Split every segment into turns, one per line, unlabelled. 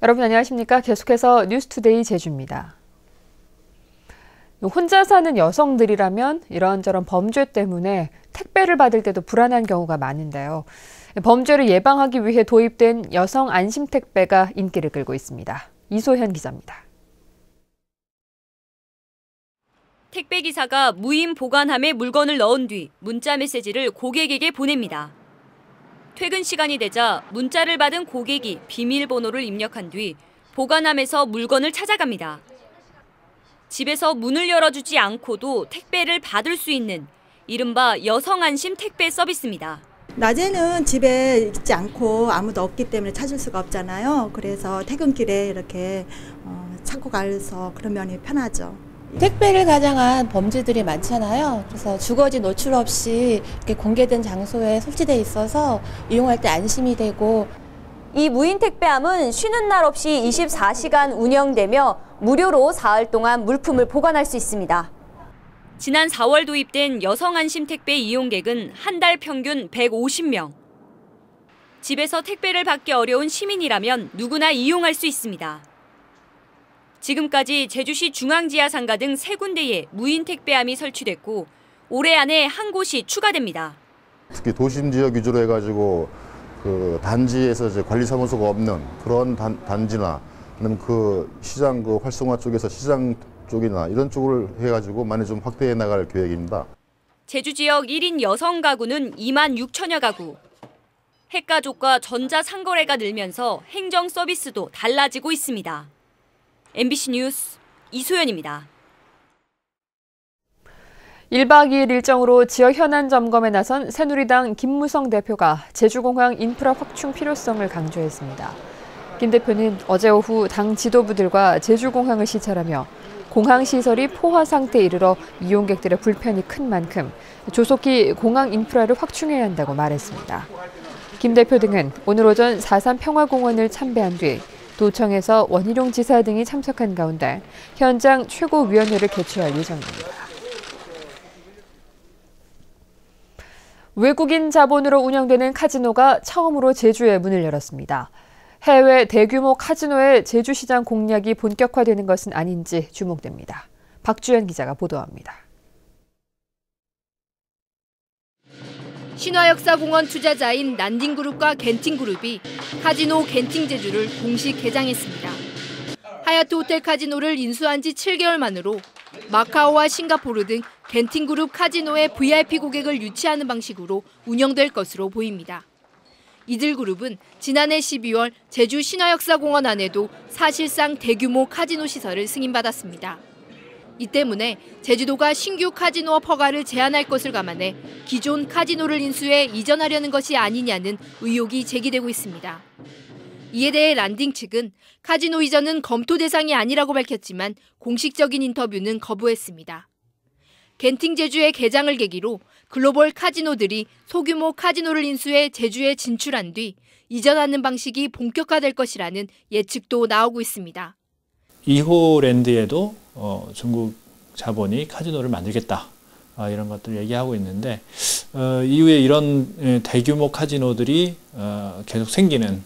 여러분 안녕하십니까? 계속해서 뉴스투데이 제주입니다. 혼자 사는 여성들이라면 이런저런 범죄 때문에 택배를 받을 때도 불안한 경우가 많은데요. 범죄를 예방하기 위해 도입된 여성 안심 택배가 인기를 끌고 있습니다. 이소현 기자입니다.
택배 기사가 무인 보관함에 물건을 넣은 뒤 문자 메시지를 고객에게 보냅니다. 퇴근 시간이 되자 문자를 받은 고객이 비밀번호를 입력한 뒤 보관함에서 물건을 찾아갑니다. 집에서 문을 열어주지 않고도 택배를 받을 수 있는 이른바 여성 안심 택배 서비스입니다.
낮에는 집에 있지 않고 아무도 없기 때문에 찾을 수가 없잖아요. 그래서 퇴근길에 이렇게 찾고 가서 그런 면이 편하죠.
택배를 가장한 범죄들이 많잖아요. 그래서 주거지 노출 없이 이렇게 공개된 장소에 설치돼 있어서 이용할 때 안심이 되고,
이 무인 택배함은 쉬는 날 없이 24시간 운영되며 무료로 사흘 동안 물품을 보관할 수 있습니다.
지난 4월 도입된 여성 안심 택배 이용객은 한 달 평균 150명. 집에서 택배를 받기 어려운 시민이라면 누구나 이용할 수 있습니다. 지금까지 제주시 중앙지하상가 등 3군데에 무인 택배함이 설치됐고 올해 안에 한 곳이 추가됩니다.
특히 도심 지역 위주로 해가지고 그 단지에서 이제 관리사무소가 없는 그런 단지나 아니면 그 시장 그 활성화 쪽에서 시장 쪽이나 이런 쪽을 해가지고 많이 좀 확대해 나갈 계획입니다.
제주 지역 1인 여성 가구는 2만 6천여 가구. 핵가족과 전자상거래가 늘면서 행정 서비스도 달라지고 있습니다. MBC 뉴스 이소연입니다.
1박 2일 일정으로 지역 현안 점검에 나선 새누리당 김무성 대표가 제주공항 인프라 확충 필요성을 강조했습니다. 김 대표는 어제 오후 당 지도부들과 제주공항을 시찰하며 공항 시설이 포화 상태에 이르러 이용객들의 불편이 큰 만큼 조속히 공항 인프라를 확충해야 한다고 말했습니다. 김 대표 등은 오늘 오전 4.3 평화공원을 참배한 뒤 도청에서 원희룡 지사 등이 참석한 가운데 현장 최고위원회를 개최할 예정입니다. 외국인 자본으로 운영되는 카지노가 처음으로 제주에 문을 열었습니다. 해외 대규모 카지노의 제주시장 공략이 본격화되는 것은 아닌지 주목됩니다. 박주연 기자가 보도합니다.
신화역사공원 투자자인 난딩그룹과 겐팅그룹이 카지노 겐팅제주를 공식 개장했습니다. 하얏트 호텔 카지노를 인수한 지 7개월 만으로 마카오와 싱가포르 등 겐팅그룹 카지노의 VIP 고객을 유치하는 방식으로 운영될 것으로 보입니다. 이들 그룹은 지난해 12월 제주 신화역사공원 안에도 사실상 대규모 카지노 시설을 승인받았습니다. 이 때문에 제주도가 신규 카지노 허가를 제한할 것을 감안해 기존 카지노를 인수해 이전하려는 것이 아니냐는 의혹이 제기되고 있습니다. 이에 대해 란딩 측은 카지노 이전은 검토 대상이 아니라고 밝혔지만 공식적인 인터뷰는 거부했습니다. 겐팅 제주의 개장을 계기로 글로벌 카지노들이 소규모 카지노를 인수해 제주에 진출한 뒤 이전하는 방식이 본격화될 것이라는 예측도 나오고 있습니다.
2호 랜드에도 중국 자본이 카지노를 만들겠다, 이런 것들을 얘기하고 있는데 이후에 이런 대규모 카지노들이 계속 생기는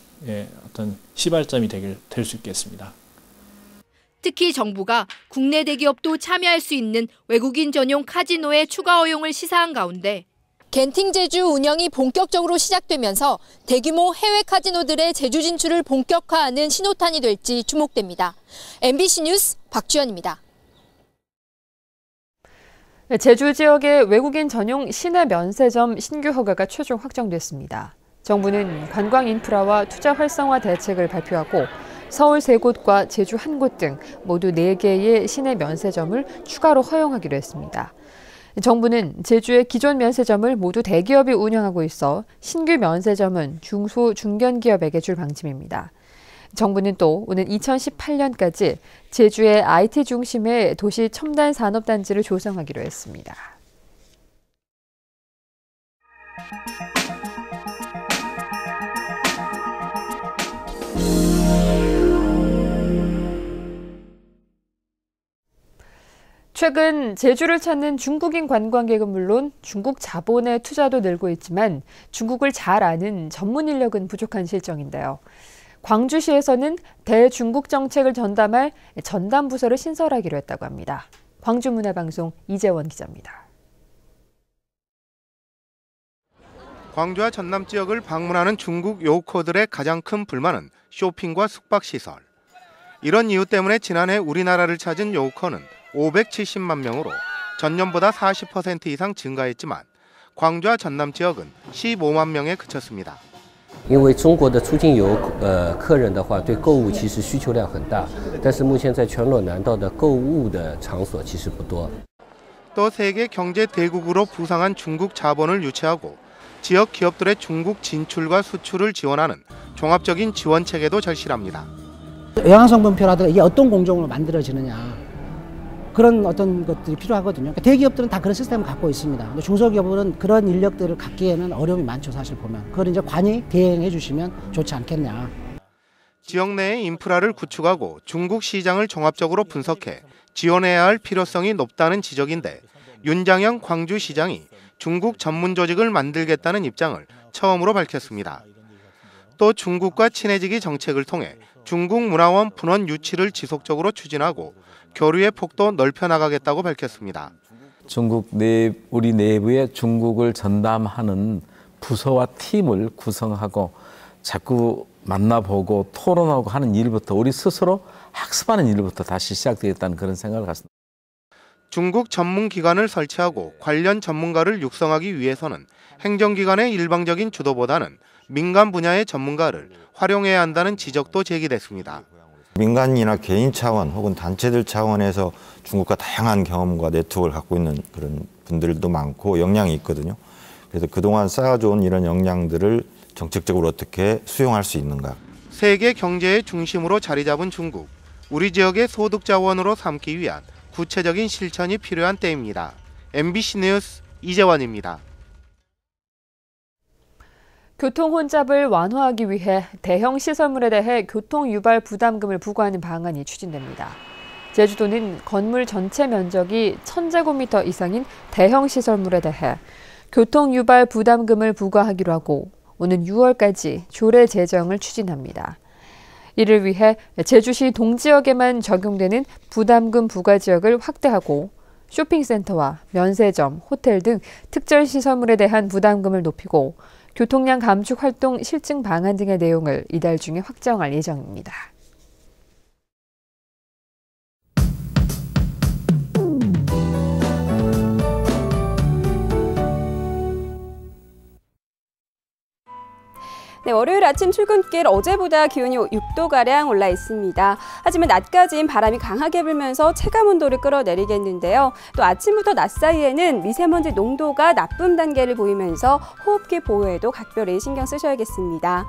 어떤 시발점이 될 수 있겠습니다.
특히 정부가 국내 대기업도 참여할 수 있는 외국인 전용 카지노의 추가 허용을 시사한 가운데 겐팅 제주 운영이 본격적으로 시작되면서 대규모 해외 카지노들의 제주 진출을 본격화하는 신호탄이 될지 주목됩니다. MBC 뉴스 박주연입니다.
제주 지역의 외국인 전용 시내 면세점 신규 허가가 최종 확정됐습니다. 정부는 관광 인프라와 투자 활성화 대책을 발표하고 서울 3곳과 제주 1곳 등 모두 4개의 시내 면세점을 추가로 허용하기로 했습니다. 정부는 제주의 기존 면세점을 모두 대기업이 운영하고 있어 신규 면세점은 중소, 중견기업에게 줄 방침입니다. 정부는 또 오는 2018년까지 제주의 IT 중심의 도시 첨단 산업단지를 조성하기로 했습니다. 최근 제주를 찾는 중국인 관광객은 물론 중국 자본의 투자도 늘고 있지만 중국을 잘 아는 전문 인력은 부족한 실정인데요. 광주시에서는 대중국 정책을 전담할 전담 부서를 신설하기로 했다고 합니다. 광주문화방송 이재원 기자입니다.
광주와 전남 지역을 방문하는 중국 요커들의 가장 큰 불만은 쇼핑과 숙박시설. 이런 이유 때문에 지난해 우리나라를 찾은 요커는 570만 명으로 전년보다 40% 이상 증가했지만 광주와 전남 지역은 15만 명에 그쳤습니다.
因为中国的出境游客人的话，对购物其实需求量很大，但是目前在全罗南道的购物的场所其实不多。
또 세계 경제 대국으로 부상한 중국 자본을 유치하고 지역 기업들의 중국 진출과 수출을 지원하는 종합적인 지원 체계도 절실합니다.
영양성분표라든가 이게 어떤 공정으로 만들어지느냐 그런 어떤 것들이 필요하거든요. 대기업들은 다 그런 시스템을 갖고 있습니다. 근데 중소기업은 그런 인력들을 갖기에는 어려움이 많죠, 사실 보면. 그걸 이제 관이 대행해 주시면 좋지 않겠냐.
지역 내의 인프라를 구축하고 중국 시장을 종합적으로 분석해 지원해야 할 필요성이 높다는 지적인데 윤장영 광주시장이 중국 전문 조직을 만들겠다는 입장을 처음으로 밝혔습니다. 또 중국과 친해지기 정책을 통해 중국 문화원 분원 유치를 지속적으로 추진하고 교류의 폭도 넓혀나가겠다고 밝혔습니다.
우리 내부에 중국을 전담하는 부서와 팀을 구성하고 자꾸 만나보고 토론하고 하는 일부터 우리 스스로 학습하는 일부터 다시 시작되겠다는 그런 생각을 갖습니다.
중국 전문기관을 설치하고 관련 전문가를 육성하기 위해서는 행정기관의 일방적인 주도보다는 민간 분야의 전문가를 활용해야 한다는 지적도 제기됐습니다.
민간이나 개인 차원 혹은 단체들 차원에서 중국과 다양한 경험과 네트워크를 갖고 있는 그런 분들도 많고 역량이 있거든요. 그래서 그동안 쌓아줘온 이런 역량들을 정책적으로 어떻게 수용할 수 있는가.
세계 경제의 중심으로 자리 잡은 중국. 우리 지역의 소득 자원으로 삼기 위한 구체적인 실천이 필요한 때입니다. MBC 뉴스 이재원입니다.
교통 혼잡을 완화하기 위해 대형 시설물에 대해 교통 유발 부담금을 부과하는 방안이 추진됩니다. 제주도는 건물 전체 면적이 1000제곱미터 이상인 대형 시설물에 대해 교통 유발 부담금을 부과하기로 하고 오는 6월까지 조례 제정을 추진합니다. 이를 위해 제주시 동지역에만 적용되는 부담금 부과 지역을 확대하고 쇼핑센터와 면세점, 호텔 등 특정 시설물에 대한 부담금을 높이고 교통량 감축 활동 실증 방안 등의 내용을 이달 중에 확정할 예정입니다.
네, 월요일 아침 출근길 어제보다 기온이 6도가량 올라 있습니다. 하지만 낮까지는 바람이 강하게 불면서 체감온도를 끌어내리겠는데요. 또 아침부터 낮 사이에는 미세먼지 농도가 나쁨 단계를 보이면서 호흡기 보호에도 각별히 신경 쓰셔야겠습니다.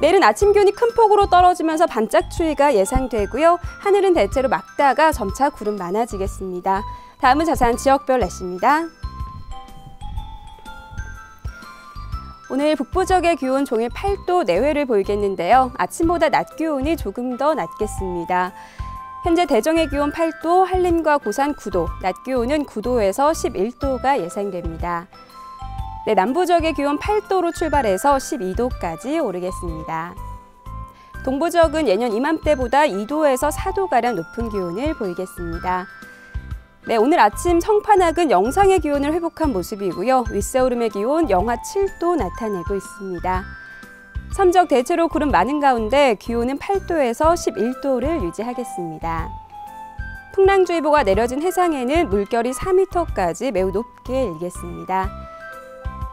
내일은 아침 기온이 큰 폭으로 떨어지면서 반짝 추위가 예상되고요. 하늘은 대체로 맑다가 점차 구름 많아지겠습니다. 다음은 자세한 지역별 날씨입니다. 오늘 북부 지역의 기온 종일 8도 내외를 보이겠는데요. 아침보다 낮 기온이 조금 더 낮겠습니다. 현재 대정의 기온 8도, 한림과 고산 9도, 낮 기온은 9도에서 11도가 예상됩니다. 네, 남부 지역의 기온 8도로 출발해서 12도까지 오르겠습니다. 동부 지역은 예년 이맘때보다 2도에서 4도가량 높은 기온을 보이겠습니다. 네, 오늘 아침 성판악은 영상의 기온을 회복한 모습이고요. 윗세오름의 기온 영하 7도 나타내고 있습니다. 삼적 대체로 구름 많은 가운데 기온은 8도에서 11도를 유지하겠습니다. 풍랑주의보가 내려진 해상에는 물결이 4m까지 매우 높게 일겠습니다.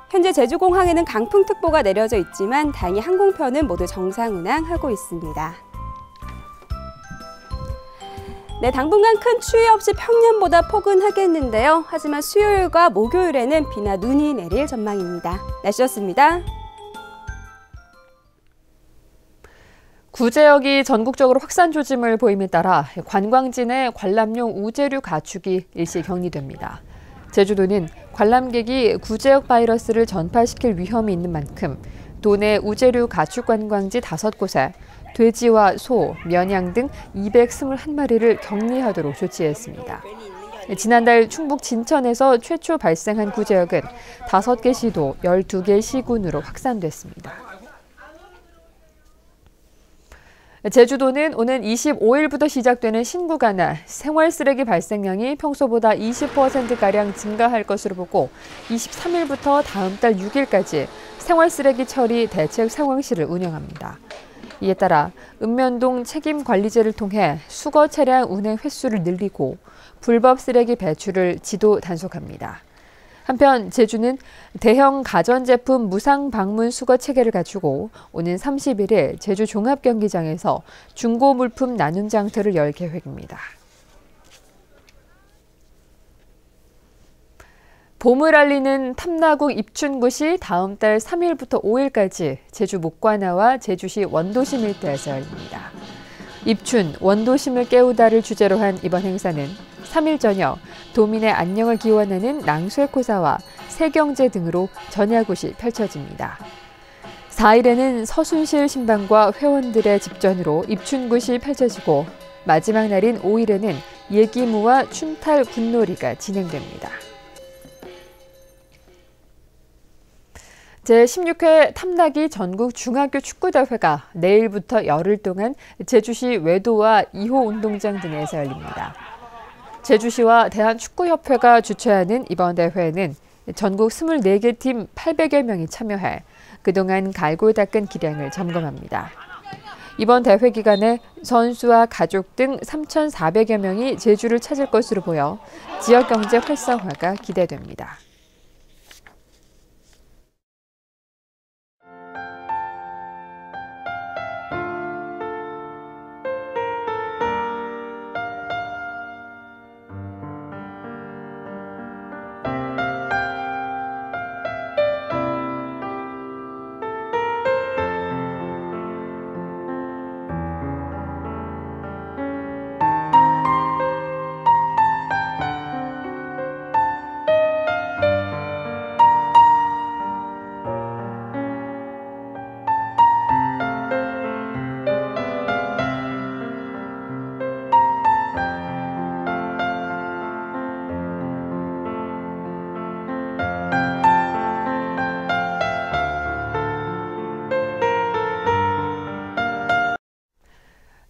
현재 제주공항에는 강풍특보가 내려져 있지만 다행히 항공편은 모두 정상 운항하고 있습니다. 네, 당분간 큰 추위 없이 평년보다 포근하겠는데요. 하지만 수요일과 목요일에는 비나 눈이 내릴 전망입니다. 날씨였습니다.
구제역이 전국적으로 확산 조짐을 보임에 따라 관광지 내 관람용 우제류 가축이 일시 격리됩니다. 제주도는 관람객이 구제역 바이러스를 전파시킬 위험이 있는 만큼 도내 우제류 가축 관광지 5곳에 돼지와 소, 면양 등 221마리를 격리하도록 조치했습니다. 지난달 충북 진천에서 최초 발생한 구제역은 5개 시도 12개 시군으로 확산됐습니다. 제주도는 오는 25일부터 시작되는 신구가나 생활 쓰레기 발생량이 평소보다 20%가량 증가할 것으로 보고 23일부터 다음 달 6일까지 생활 쓰레기 처리 대책 상황실을 운영합니다. 이에 따라 읍면동 책임관리제를 통해 수거 차량 운행 횟수를 늘리고 불법 쓰레기 배출을 지도 단속합니다. 한편 제주는 대형 가전제품 무상 방문 수거 체계를 갖추고 오는 30일에 제주 종합경기장에서 중고 물품 나눔 장터를 열 계획입니다. 봄을 알리는 탐나국 입춘굿이 다음 달 3일부터 5일까지 제주 목관화와 제주시 원도심 일대에서 열립니다. 입춘, 원도심을 깨우다를 주제로 한 이번 행사는 3일 저녁 도민의 안녕을 기원하는 낭쇠코사와 새경제 등으로 전야굿이 펼쳐집니다. 4일에는 서순실 신방과 회원들의 집전으로 입춘굿이 펼쳐지고 마지막 날인 5일에는 예기무와 춘탈 굿놀이가 진행됩니다. 제16회 탐나기 전국 중학교 축구대회가 내일부터 열흘 동안 제주시 외도와 2호 운동장 등에서 열립니다. 제주시와 대한축구협회가 주최하는 이번 대회에는 전국 24개 팀 800여 명이 참여해 그동안 갈고 닦은 기량을 점검합니다. 이번 대회 기간에 선수와 가족 등 3,400여 명이 제주를 찾을 것으로 보여 지역 경제 활성화가 기대됩니다.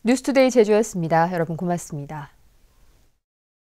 뉴스투데이 제주였습니다. 여러분 고맙습니다.